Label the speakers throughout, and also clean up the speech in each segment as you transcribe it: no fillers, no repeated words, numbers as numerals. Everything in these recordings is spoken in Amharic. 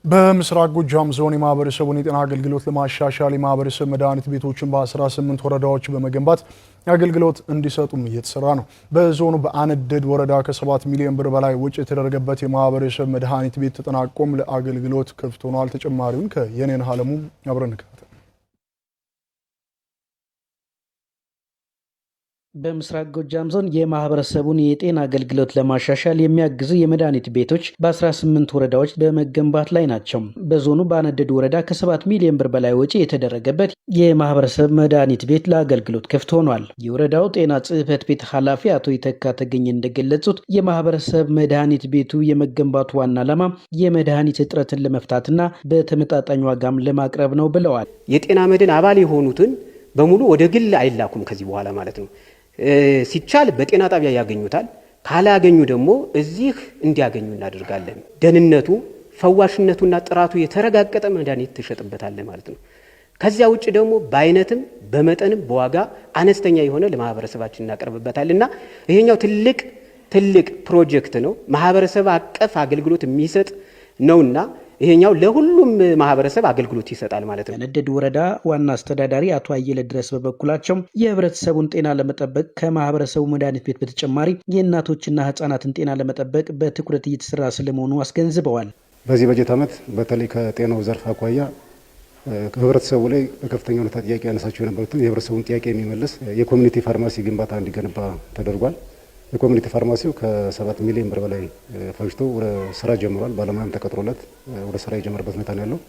Speaker 1: በምስራቅ ጎጃም ዞን የማህበረሰቡን የጤና አገልግሎት ለማሻሻል የማህበረሰብ መድኃኒት ቤቶችን በ18 ወረዳዎች በመገንባት አገልግሎት እንዲሰጡም እየተሰራ ነው። በዞኑ በአነደድ ወረዳ ከ7 ሚሊዮን ብር በላይ ወጪ የተደረገበት የማህበረሰብ መድኃኒት ቤት ተጠናቆም ለአገልግሎት ክፍት ሆኗል። ተጨማሪውን ከየኔን ሀለሙ አብረን እንከታተል።
Speaker 2: በምስራቅ ጎጃም ዞን የማህበረሰቡን የጤና አገልግሎት ለማሻሻል የሚያግዙ የመድኃኒት ቤቶች በ18 ወረዳዎች በመገንባት ላይ ናቸው። በዞኑ በአነደድ ወረዳ ከ7 ሚሊዮን ብር በላይ ወጪ የተደረገበት የማህበረሰብ መድኃኒት ቤት ለአገልግሎት ክፍት ሆኗል። የወረዳው ጤና ጽሕፈት ቤት ኃላፊ አቶ ይተካ ተገኘ እንደገለጹት የማህበረሰብ መድኃኒት ቤቱ የመገንባቱ ዋና ዓላማ የመድኃኒት እጥረትን ለመፍታትና በተመጣጣኝ ዋጋም ለማቅረብ ነው ብለዋል።
Speaker 3: የጤና መድን አባል የሆኑትን በሙሉ ወደ ግል አይላኩም ከዚህ በኋላ ማለት ነው። ሲቻል በጤና ጣቢያ ያገኙታል። ካላገኙ ደግሞ እዚህ እንዲያገኙ እናደርጋለን። ደህንነቱ፣ ፈዋሽነቱና ጥራቱ የተረጋገጠ መድኃኒት ተሸጥበታል ማለት ነው። ከዚያ ውጭ ደግሞ በአይነትም በመጠንም በዋጋ አነስተኛ የሆነ ለማህበረሰባችን እናቀርብበታልና ይሄኛው ትልቅ ፕሮጀክት ነው። ማህበረሰብ አቀፍ አገልግሎት የሚሰጥ ነውና ይሄኛው ለሁሉም ማህበረሰብ አገልግሎት ይሰጣል ማለት ነው።
Speaker 2: የአነደድ ወረዳ ዋና አስተዳዳሪ አቶ አየለ ድረስ በበኩላቸው የህብረተሰቡን ጤና ለመጠበቅ ከማህበረሰቡ መድኃኒት ቤት በተጨማሪ የእናቶችና ህጻናትን ጤና ለመጠበቅ በትኩረት እየተሰራ ስለመሆኑ አስገንዝበዋል።
Speaker 4: በዚህ በጀት ዓመት በተለይ ከጤናው ዘርፍ አኳያ ህብረተሰቡ ላይ በከፍተኛ ሁኔታ ጥያቄ ያነሳቸው የነበሩትን የህብረተሰቡን ጥያቄ የሚመልስ የኮሚኒቲ ፋርማሲ ግንባታ እንዲገነባ ተደርጓል። የኮሚኒቲ ፋርማሲው ከ7 ሚሊዮን ብር በላይ ፈጅቶ ወደ ስራ ጀምሯል። ባለሙያም ተቀጥሮለት ወደ ስራ የጀመረበት ሁኔታ ነው ያለው።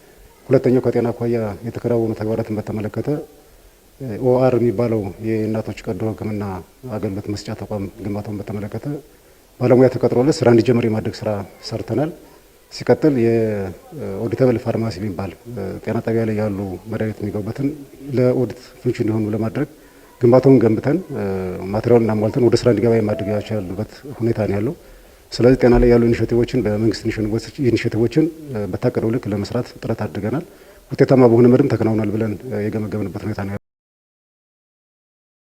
Speaker 4: ሁለተኛው ከጤና አኳያ የተከናወኑ ተግባራትን በተመለከተ ኦአር የሚባለው የእናቶች ቀዶ ሕክምና አገልግሎት መስጫ ተቋም ግንባታውን በተመለከተ ባለሙያ ተቀጥሮለት ስራ እንዲጀምር የማድረግ ስራ ሰርተናል። ሲቀጥል የኦዲተብል ፋርማሲ የሚባል ጤና ጣቢያ ላይ ያሉ መድኃኒት የሚገቡበትን ለኦዲት ፍንጭ እንዲሆኑ ለማድረግ ግንባታውን ገንብተን ማቴሪያሉን አሟልተን ወደ ስራ እንዲገባ የማድረግ ያለበት ሁኔታ ነው ያለው። ስለዚህ ጤና ላይ ያሉ ኢኒሼቲቮችን በመንግስት ኢኒሼቲቮችን በታቀደው ልክ ለመስራት ጥረት አድርገናል። ውጤታማ በሆነ መድም ተከናውናል ብለን የገመገምንበት ሁኔታ ነው።